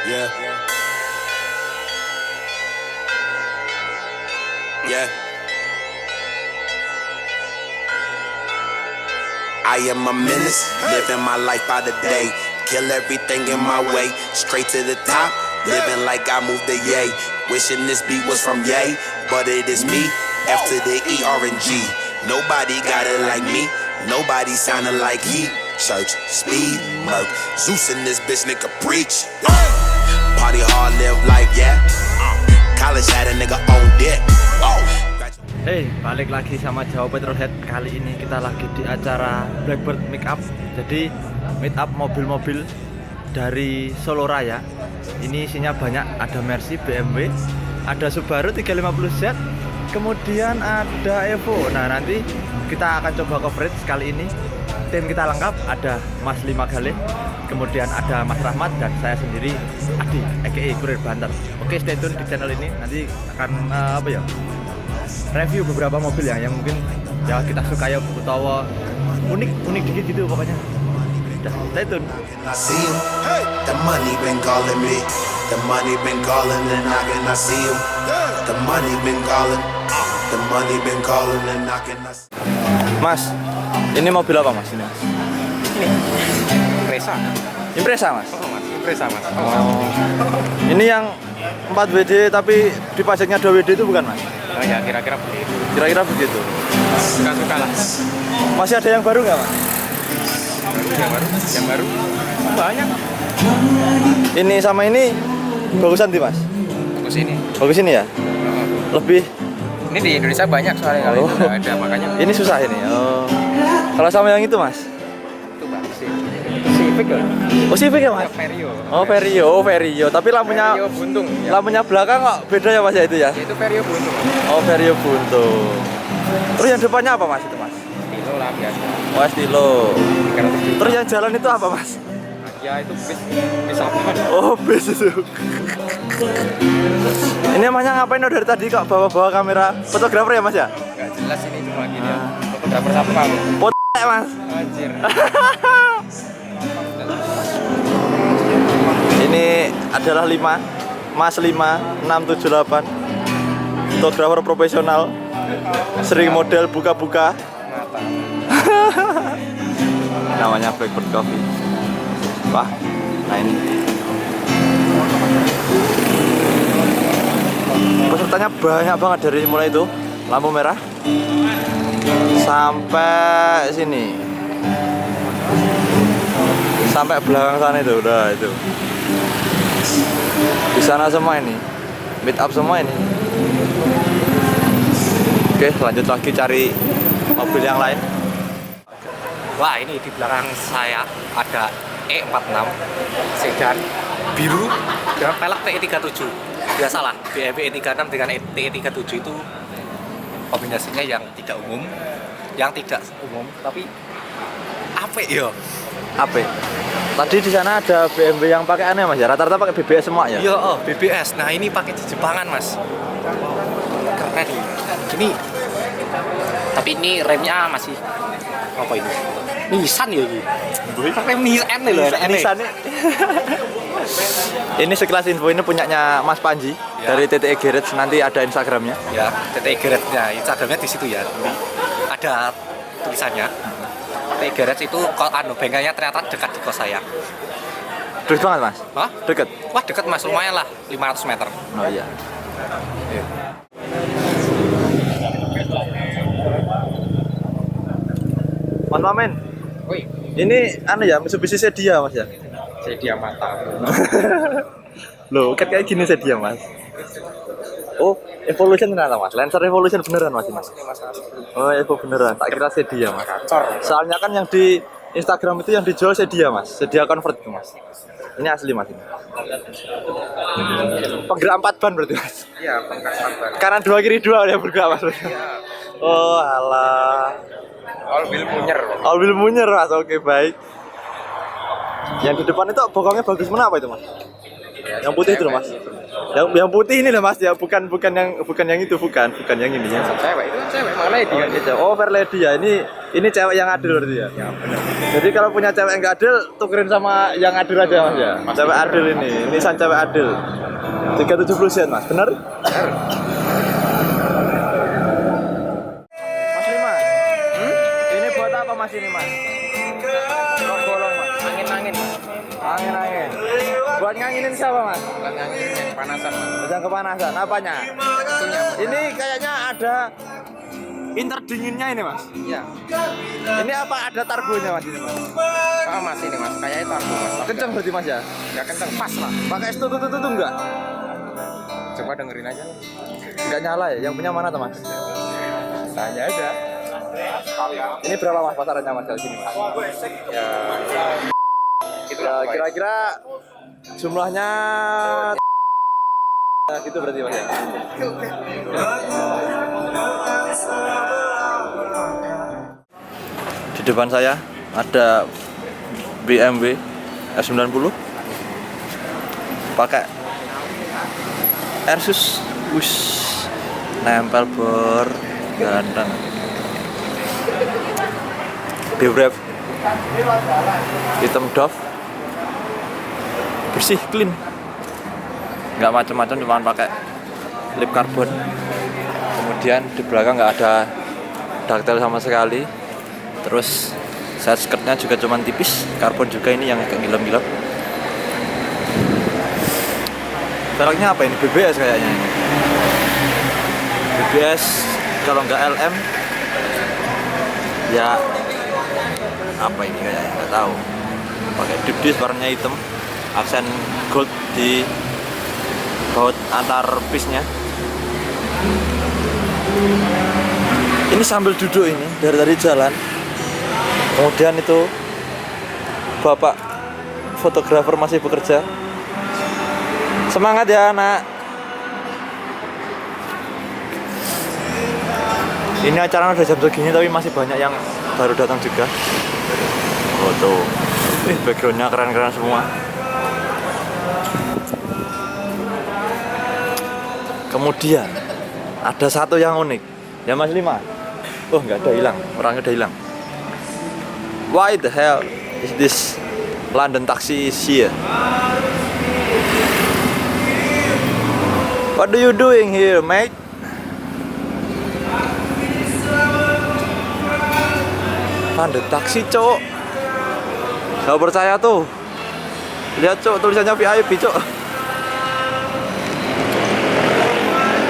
Yeah. Yeah. I am a menace, living my life by the day. Kill everything in my way, straight to the top. Living like I moved the yay. Wishing this beat was from Yay, but it is me. F to the E, R, and G. Nobody got it like me. Nobody sounding like he. Church, speed, murk. Zeus in this bitch, nigga preach. Party hard, live life, yeah. College had a nigga on deck. Oh. Hey, balik lagi sama Jawa Petrolhead. Kali ini kita lagi di acara Blackbird Meetup. Jadi meetup mobil-mobil dari Solo Raya. Ini isinya banyak, ada Mercy, BMW, ada Subaru 350Z, kemudian ada Evo. Nah, nanti kita akan coba coverage kali ini. Tim kita lengkap, ada Mas Lima Galih, kemudian ada Mas Rahmat, dan saya sendiri, Adi, aka Kurir Banter. Oke, stay tune di channel ini. Nanti akan review beberapa mobil yang mungkin ya kita suka ya, utawa unik dikit gitu pokoknya. Udah, stay tune. I see him, the money been calling me. The money been calling and I cannot see him. The money been calling. The money been calling and I cannot see him. Mas, ini mobil apa mas? Ini mas? Impreza. Impreza mas? Oh mas, Impreza mas. Oh. Ini yang 4 WD tapi dipajaknya 2 WD itu bukan mas? Oh ya, kira-kira begitu. Kira-kira begitu. Suka-suka lah. Masih ada yang baru nggak mas? Yang baru banyak. Ini sama ini bagusan sih mas? Bagus ini. Bagus ini ya? Lebih. Ini di Indonesia banyak soalnya kali itu nggak ada, makanya. Ini susah ini. Oh. Kalau sama yang itu mas? Itu bagus sih. Civic loh. Oh Civic ya mas? Vario. Oh Vario, oh Vario. Tapi lampunya Vario buntung. Ya. lampunya belakang kok beda ya mas ya itu ya? Itu Vario buntung. Oh Vario buntung. Terus yang depannya apa mas itu mas? Stilo lah biasa. Oh Stilo. 300 juta. Terus yang jalan itu apa mas? Ya itu bis apa? Oh bis itu. Ini namanya ngapain dari tadi kok bawa-bawa kamera fotografer ya mas ya? Nggak jelas ini cuma gini ya. Fotografer apa kamu? Foto mas. Anjir. Ini adalah 5 Mas 5678, fotografer profesional, sering model buka-buka. Namanya Blackbird Coffee. Wah, nah ini pesertanya banyak banget dari mulai itu lampu merah sampai sini, sampai belakang sana itu udah itu. Di sana semua ini, meet up semua ini. Oke, lanjut lagi cari mobil yang lain. Wah, ini di belakang saya ada E46 sedan biru dengan pelek TE37. Biasalah, BMW E36 dengan TE37 itu kombinasinya yang tidak umum, tapi apa ya? Apa? Tadi di sana ada BMW yang pakai aneh mas ya, rata-rata pakai BBS semua ya? Iya, oh, BBS. Nah ini pakai di Jepangan mas. Keren ini. Tapi ini remnya masih apa ini? Nissan ya ini. Rem Nissan loh. Nissan ini. Ini sekelas info, ini punyanya Mas Panji ya. Dari TTE Garage, nanti ada Instagramnya. Ya, TTE Garage-nya, Instagramnya di situ ya. Ada tulisannya. TTE Garage itu bengkelnya ternyata dekat di kos saya. Dekat banget mas? Hah? Dekat? Wah dekat mas, lumayan lah, 500 meter. Oh iya. Mas Mamen, Woi, ini ya Mitsubishi Sedia mas ya? Sedia mata. Loh, kayak gini Sedia mas? Oh, Evolution ternyata mas, Lancer Evolution beneran mas? Oh, Evo beneran, tak kira Sedia mas. Soalnya kan yang di Instagram itu yang dijual Sedia mas, Sedia Convert itu mas. Ini asli mas ini. Penggerak 4 ban berarti mas? Iya, penggerak 4 ban. Kanan 2 kiri 2 ya bergerak mas? Iya. Oh alah. All wheel munyer. All wheel munyer mas, oke baik. Yang di depan itu bokongnya bagus mana apa itu mas? Yang putih itu loh mas. Yang putih ini loh mas ya, bukan yang itu, bukan yang ini ya. Cewek itu kan cewek, mana lady kan? Oh, Fair Lady ya. Ini cewek yang adil berarti ya. Ya benar. Jadi kalau punya cewek nggak adil, tukerin sama yang adil aja mas ya. Cewek adil ini San cewek adil. 370 sen mas, bener? Mas Lima, ini buat apa mas ini mas? Bolong mas. Angin-angin. Angin. Buat nganginin siapa mas? Bukan angin yang kepanasan. Yang kepanasan, apanya? Itunya. Ini kayaknya ada interdinginnya ini mas. Iya. Ini apa ada targonya mas ini mas? Oh mas ini mas, kayaknya targo mas. Kenceng berarti mas ya? Nggak kenceng, pas lah. Pakai tutu enggak? Coba dengerin aja. Enggak nyala ya? Yang punya mana tuh mas? Tanya aja. Ini berapa mas pasarannya mas dari sini mas? Ya. Ya, kira-kira jumlahnya gitu berarti mas ya? Di depan saya ada BMW S90 pakai Airsus, nempel bor ganteng. Bewrap hitam doff, bersih clean, nggak macam-macam, cuma pakai lip karbon. Kemudian di belakang nggak ada detail sama sekali. Terus side skirtnya juga cuman tipis, karbon juga ini yang agak ngilap-ngilap. Velgnya apa ini? BBS kayaknya ini. BBS kalau nggak LM ya apa ini kayaknya nggak tahu. Pakai deep dish warnanya hitam, aksen gold di baut antar piece-nya. Ini sambil duduk ini dari jalan. Kemudian itu bapak fotografer masih bekerja. Semangat ya anak. Ini acara udah jam segini tapi masih banyak yang baru datang juga. Oh tuh, backgroundnya keren-keren semua. Kemudian ada satu yang unik. Ya Mas Lima. Oh nggak ada, hilang, orangnya udah hilang. Why the hell is this London taxi is here? What do you doing here, mate? London taxi, cok. Gak percaya tuh. Lihat, cok, tulisannya VIP, cok.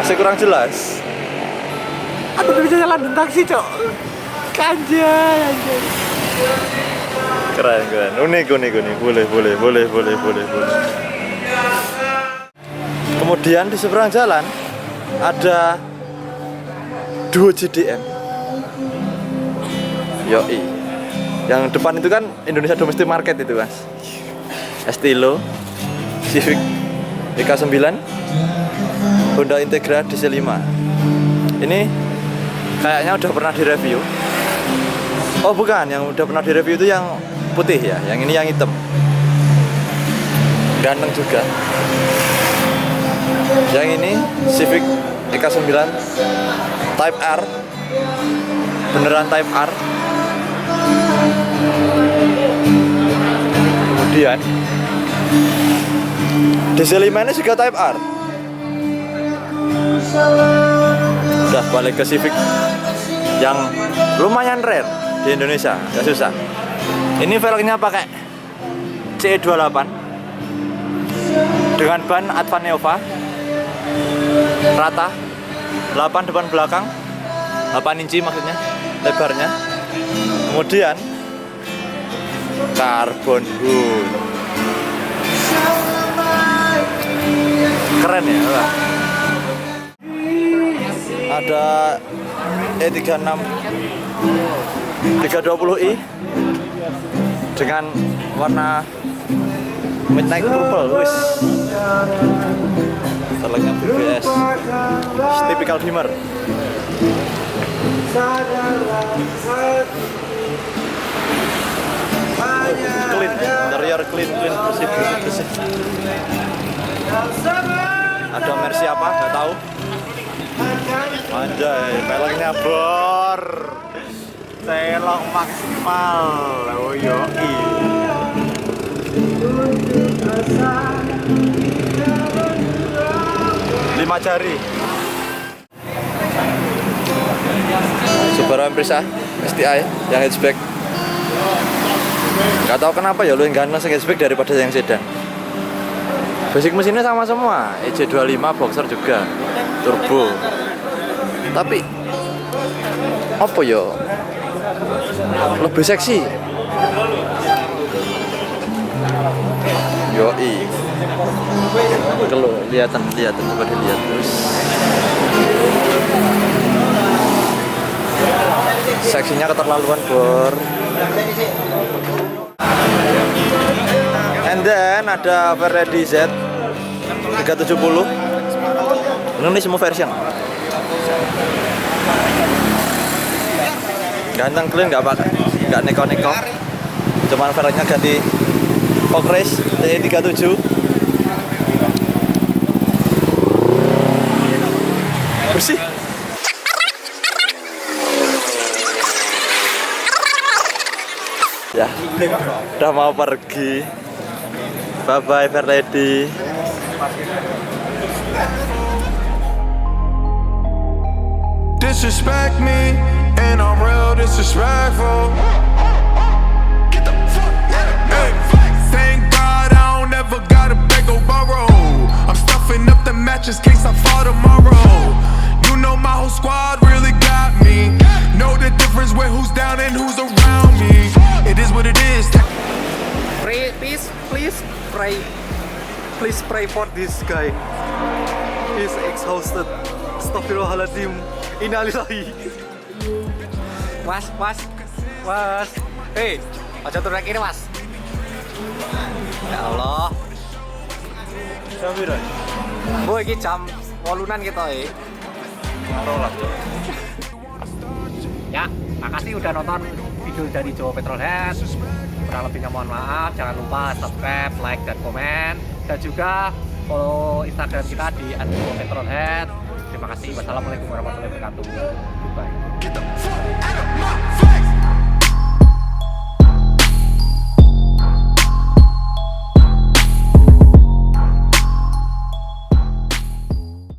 Masih kurang jelas. Ada tulisannya London taxi, cok. Anjay. Keren. Unik. Boleh. Kemudian di seberang jalan ada Duo JDM. Yoi. Yang depan itu kan Indonesia Domestic Market itu, Mas. Estilo, Civic EK9, Honda Integra DC5. Ini kayaknya udah pernah direview. Oh bukan, yang udah pernah direview itu yang putih ya, yang ini yang hitam. Ganteng juga. Yang ini Civic EK9 Type R, beneran Type R. Kemudian DC5 ini juga Type R. Udah balik ke Civic yang lumayan rare di Indonesia, gak susah. Ini velgnya pakai CE28 dengan ban Advan Neova rata, 8 depan belakang, 8 inci maksudnya lebarnya. Kemudian carbon hood, keren ya lah. Ada E36 320i dengan warna midnight purple, wis. Velgnya BBS, typical dimmer. Clean, interior clean, bersih. Ada Mercy apa? Nggak tahu. Anjay, velgnya bor. celok maksimal. Oh yoi. Lima jari. Subaru Impreza STI yang hatchback. Gak tahu kenapa ya lu yang ganteng yang hatchback daripada yang sedan. Basic mesinnya sama semua, EJ25 boxer juga, turbo. Tapi apa ya? Lebih seksi. Yoi. Kalau lihatan coba dilihat terus. Seksinya keterlaluan, Bor. And then ada Ferrari Z 370. Ini semua version. Ganteng clean, nggak neko-neko. Cuman velgnya ganti Fog Race TE37. Bersih. Ya, udah mau pergi. Bye bye Verlady. Disrespect me, and I'm real disrespectful. Get the fuck out of my face. Thank God I don't ever gotta beg or borrow. I'm stuffing up the matches case I fall tomorrow. You know my whole squad really got me. Know the difference with who's down and who's around me. It is what it is. Please pray for this guy. He's exhausted. Astagfirullahaladzim. Innalillahi. Was. Hei, aja turun ini, Mas. Ya Allah. Sambiran. Bu, ini jam 8-an kita, Ya, makasih udah nonton video dari Jawa Petrolhead. Kurang lebihnya mohon maaf. Jangan lupa subscribe, like, dan komen. Dan juga follow Instagram kita di @jawapetrolhead. Terima kasih. Wassalamualaikum warahmatullahi wabarakatuh. Goodbye.